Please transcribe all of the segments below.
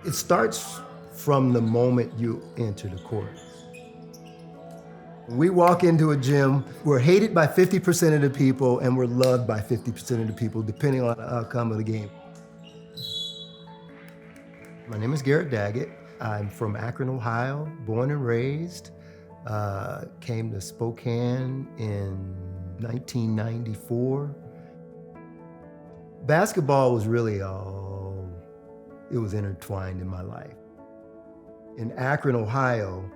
It starts from the moment you enter the court. We walk into a gym, we're hated by 50% of the people and we're loved by 50% of the people, depending on the outcome of the game. My name is Garrett Daggett. I'm from Akron, Ohio, born and raised. Came to Spokane in 1994. Basketball was really it was intertwined in my life. In Akron, Ohio,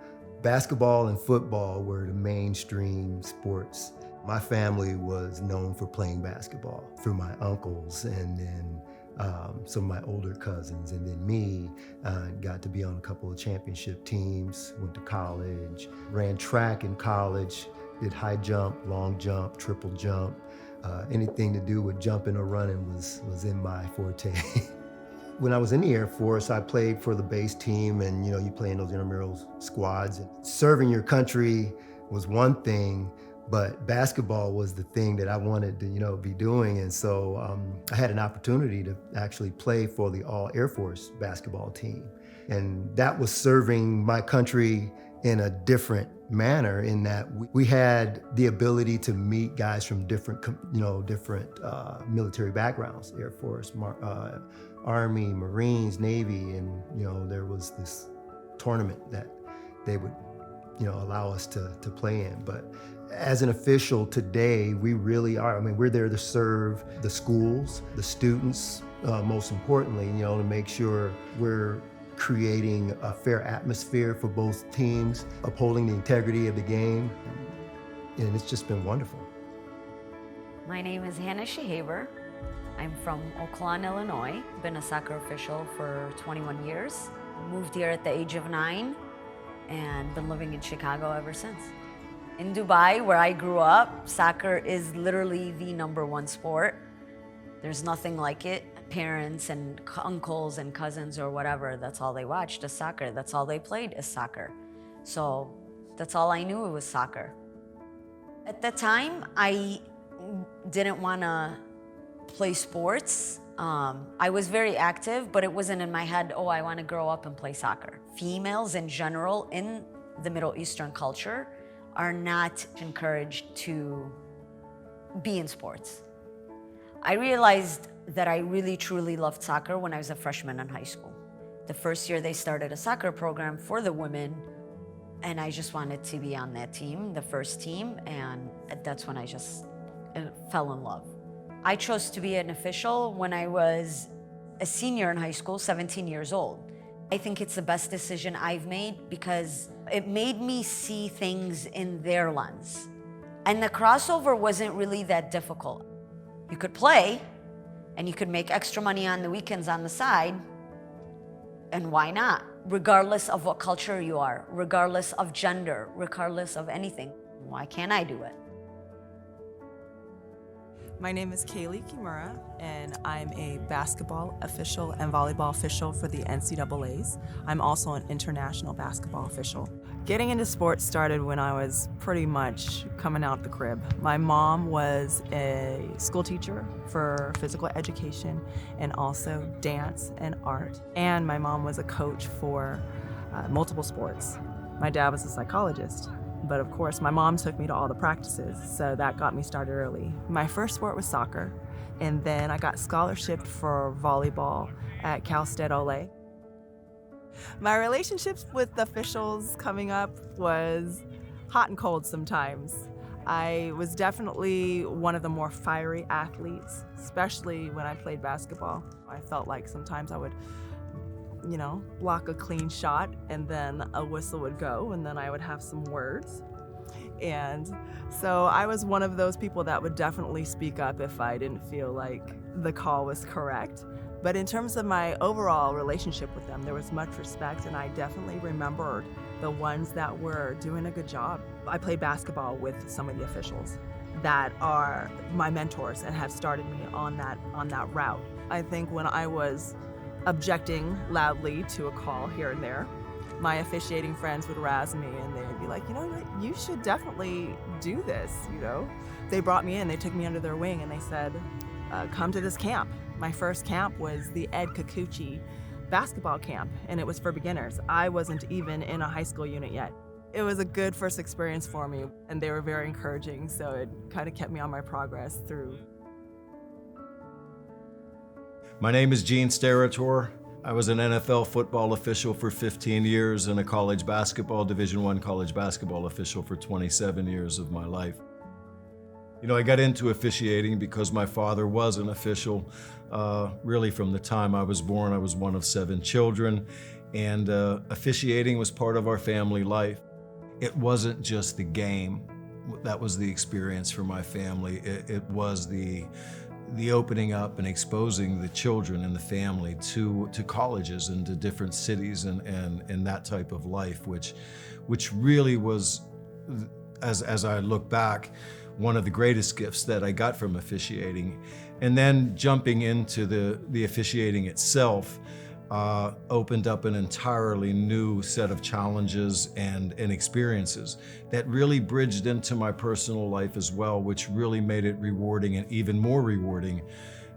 basketball and football were the mainstream sports. My family was known for playing basketball through my uncles and then some of my older cousins, and then me. Got to be on a couple of championship teams, went to college, ran track in college, did high jump, long jump, triple jump. Anything to do with jumping or running was in my forte. When I was in the Air Force, I played for the base team, and you play in those intramural squads. And serving your country was one thing, but basketball was the thing that I wanted to be doing. And so I had an opportunity to actually play for the all Air Force basketball team. And that was serving my country in a different manner, in that we had the ability to meet guys from different military backgrounds, Air Force, Army, Marines, Navy, and there was this tournament that they would allow us to play in. But as an official today, we really are, we're there to serve the schools, the students, most importantly, to make sure we're creating a fair atmosphere for both teams, upholding the integrity of the game, and it's just been wonderful. My name is Hannah Shehaber. I'm from Oak Lawn, Illinois. Been a soccer official for 21 years. Moved here at the age of 9 and been living in Chicago ever since. In Dubai, where I grew up, soccer is literally the #1 sport. There's nothing like it. Parents and uncles and cousins or whatever, that's all they watched is soccer. That's all they played is soccer. So that's all I knew, it was soccer. At the time, I didn't want to play sports. I was very active, but it wasn't in my head, oh, I want to grow up and play soccer. Females in general in the Middle Eastern culture are not encouraged to be in sports. I realized that I really truly loved soccer when I was a freshman in high school. The first year they started a soccer program for the women, and I just wanted to be on that team, the first team, and that's when I just fell in love. I chose to be an official when I was a senior in high school, 17 years old. I think it's the best decision I've made because it made me see things in their lens. And the crossover wasn't really that difficult. You could play, and you could make extra money on the weekends on the side, and why not? Regardless of what culture you are, regardless of gender, regardless of anything. Why can't I do it? My name is Kaylee Kimura, and I'm a basketball official and volleyball official for the NCAAs. I'm also an international basketball official. Getting into sports started when I was pretty much coming out the crib. My mom was a school teacher for physical education and also dance and art. And my mom was a coach for multiple sports. My dad was a psychologist. But of course, my mom took me to all the practices, so that got me started early. My first sport was soccer, and then I got scholarshiped for volleyball at Cal State Ole. My relationships with officials coming up was hot and cold sometimes. I was definitely one of the more fiery athletes, especially when I played basketball. I felt like sometimes I would block a clean shot and then a whistle would go and then I would have some words. And so I was one of those people that would definitely speak up if I didn't feel like the call was correct. But in terms of my overall relationship with them, there was much respect, and I definitely remembered the ones that were doing a good job. I played basketball with some of the officials that are my mentors and have started me on that route. I think when I was objecting loudly to a call here and there, my officiating friends would razz me and they would be like, you should definitely do this, They brought me in, they took me under their wing and they said, come to this camp. My first camp was the Ed Kikuchi basketball camp, and it was for beginners. I wasn't even in a high school unit yet. It was a good first experience for me, and they were very encouraging, so it kind of kept me on my progress through. My name is Gene Sterator. I was an NFL football official for 15 years and a college basketball, Division I college basketball official for 27 years of my life. You know, I got into officiating because my father was an official. Really from the time I was born. I was one of 7 children, and officiating was part of our family life. It wasn't just the game. That was the experience for my family. It was the opening up and exposing the children and the family to colleges and to different cities and that type of life, which really was, as I look back, one of the greatest gifts that I got from officiating. And then jumping into the officiating itself opened up an entirely new set of challenges and experiences that really bridged into my personal life as well, which really made it rewarding and even more rewarding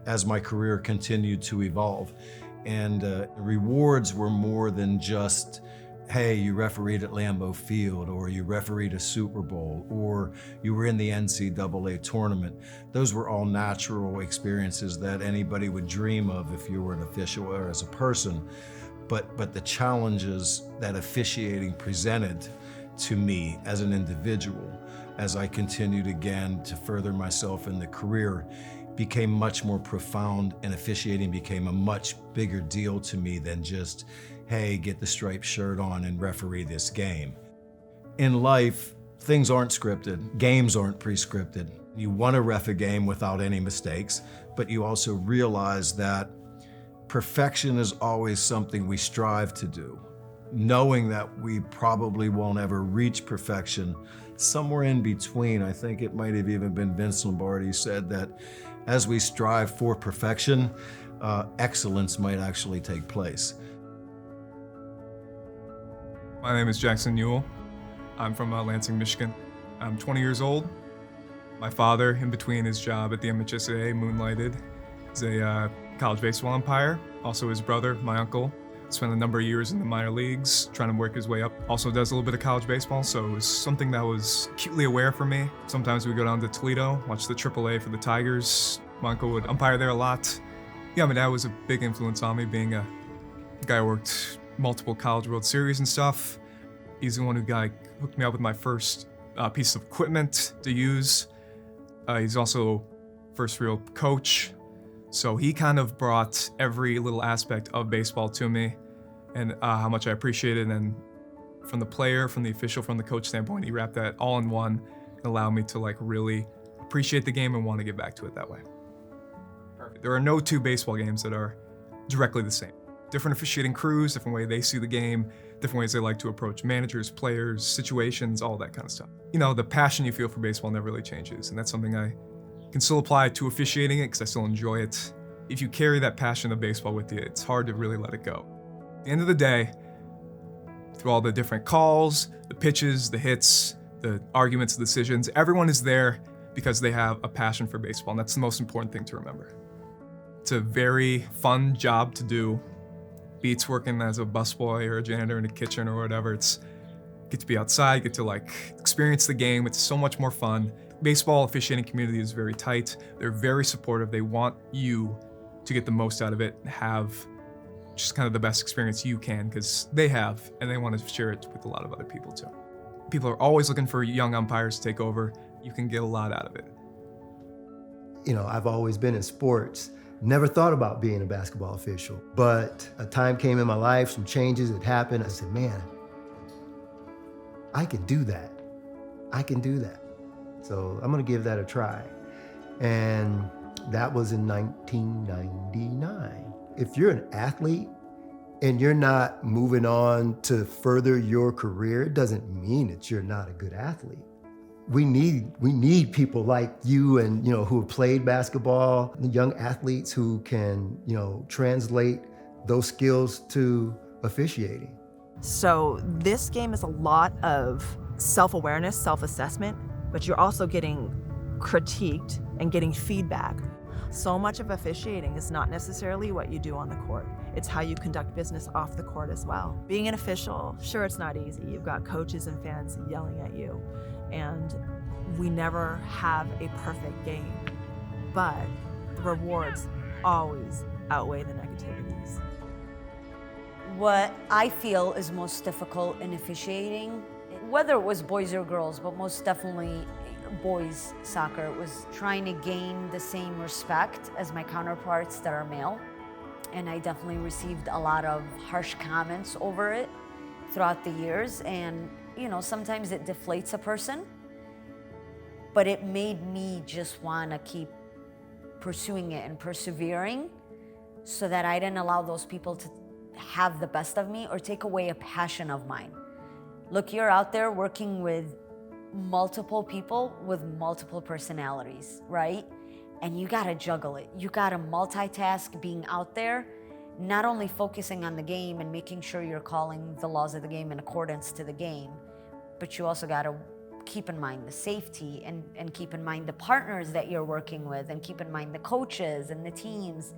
as my career continued to evolve. And rewards were more than just, hey, you refereed at Lambeau Field, or you refereed a Super Bowl, or you were in the NCAA tournament. Those were all natural experiences that anybody would dream of if you were an official or as a person. But the challenges that officiating presented to me as an individual, as I continued again to further myself in the career, became much more profound, and officiating became a much bigger deal to me than just, hey, get the striped shirt on and referee this game. In life, things aren't scripted. Games aren't pre-scripted. You want to ref a game without any mistakes, but you also realize that perfection is always something we strive to do. Knowing that we probably won't ever reach perfection, somewhere in between, I think it might have even been Vince Lombardi said that as we strive for perfection, excellence might actually take place. My name is Jackson Newell. I'm from Lansing, Michigan. I'm 20 years old. My father, in between his job at the MHSAA, moonlighted as a college baseball umpire. Also his brother, my uncle, spent a number of years in the minor leagues trying to work his way up. Also does a little bit of college baseball, so it was something that was acutely aware for me. Sometimes we go down to Toledo, watch the AAA for the Tigers. My uncle would umpire there a lot. Yeah, my dad was a big influence on me, being a guy who worked multiple College World Series and stuff. He's the one who hooked me up with my first piece of equipment to use. He's also first real coach. So he kind of brought every little aspect of baseball to me, and how much I appreciate it. And from the player, from the official, from the coach standpoint, he wrapped that all in one and allowed me to really appreciate the game and want to get back to it that way. Perfect. There are no 2 baseball games that are directly the same. Different officiating crews, different way they see the game, different ways they like to approach managers, players, situations, all that kind of stuff. You know, the passion you feel for baseball never really changes, and that's something I can still apply to officiating it because I still enjoy it. If you carry that passion of baseball with you, it's hard to really let it go. At the end of the day, through all the different calls, the pitches, the hits, the arguments, the decisions, everyone is there because they have a passion for baseball, and that's the most important thing to remember. It's a very fun job to do. Beats working as a busboy or a janitor in a kitchen or whatever. Get to be outside, get to experience the game. It's so much more fun. Baseball officiating community is very tight. They're very supportive. They want you to get the most out of it, have just kind of the best experience you can, because they have, and they want to share it with a lot of other people too. People are always looking for young umpires to take over. You can get a lot out of it. You know, I've always been in sports. Never thought about being a basketball official, but a time came in my life, some changes had happened. I said, man, I can do that. I can do that. So I'm gonna give that a try. And that was in 1999. If you're an athlete and you're not moving on to further your career, it doesn't mean that you're not a good athlete. We need people like you and, who have played basketball, young athletes who can, translate those skills to officiating. So this game is a lot of self-awareness, self-assessment, but you're also getting critiqued and getting feedback. So much of officiating is not necessarily what you do on the court. It's how you conduct business off the court as well. Being an official, sure, it's not easy. You've got coaches and fans yelling at you, and we never have a perfect game, but the rewards always outweigh the negativities. What I feel is most difficult in officiating, whether it was boys or girls, but most definitely boys soccer, was trying to gain the same respect as my counterparts that are male. And I definitely received a lot of harsh comments over it throughout the years. And, you know, sometimes it deflates a person, but it made me just want to keep pursuing it and persevering so that I didn't allow those people to have the best of me or take away a passion of mine. Look, you're out there working with multiple people with multiple personalities, right? And you gotta juggle it. You gotta multitask being out there, not only focusing on the game and making sure you're calling the laws of the game in accordance to the game, but you also gotta keep in mind the safety and keep in mind the partners that you're working with and keep in mind the coaches and the teams.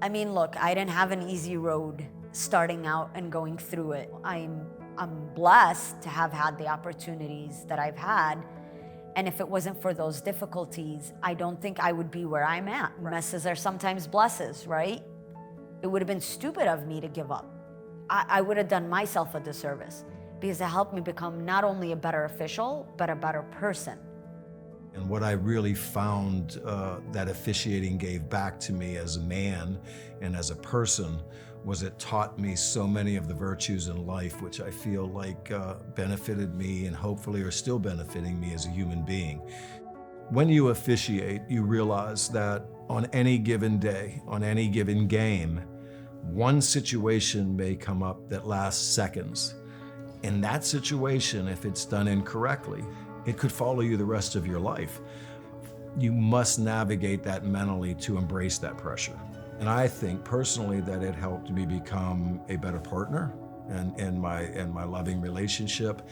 I mean, look, I didn't have an easy road starting out and going through it. I'm blessed to have had the opportunities that I've had. And if it wasn't for those difficulties, I don't think I would be where I'm at. Right. Messes are sometimes blesses, right? It would have been stupid of me to give up. I would have done myself a disservice because it helped me become not only a better official, but a better person. And what I really found that officiating gave back to me as a man and as a person was it taught me so many of the virtues in life, which I feel like benefited me and hopefully are still benefiting me as a human being. When you officiate, you realize that on any given day, on any given game, one situation may come up that lasts seconds. In that situation, if it's done incorrectly, it could follow you the rest of your life. You must navigate that mentally to embrace that pressure. And I think personally that it helped me become a better partner in my loving relationship.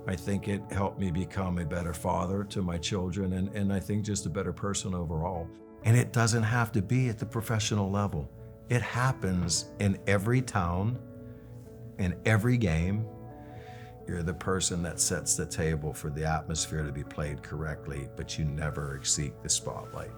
I think it helped me become a better father to my children and I think just a better person overall. And it doesn't have to be at the professional level. It happens in every town, in every game. You're the person that sets the table for the atmosphere to be played correctly, but you never exceed the spotlight.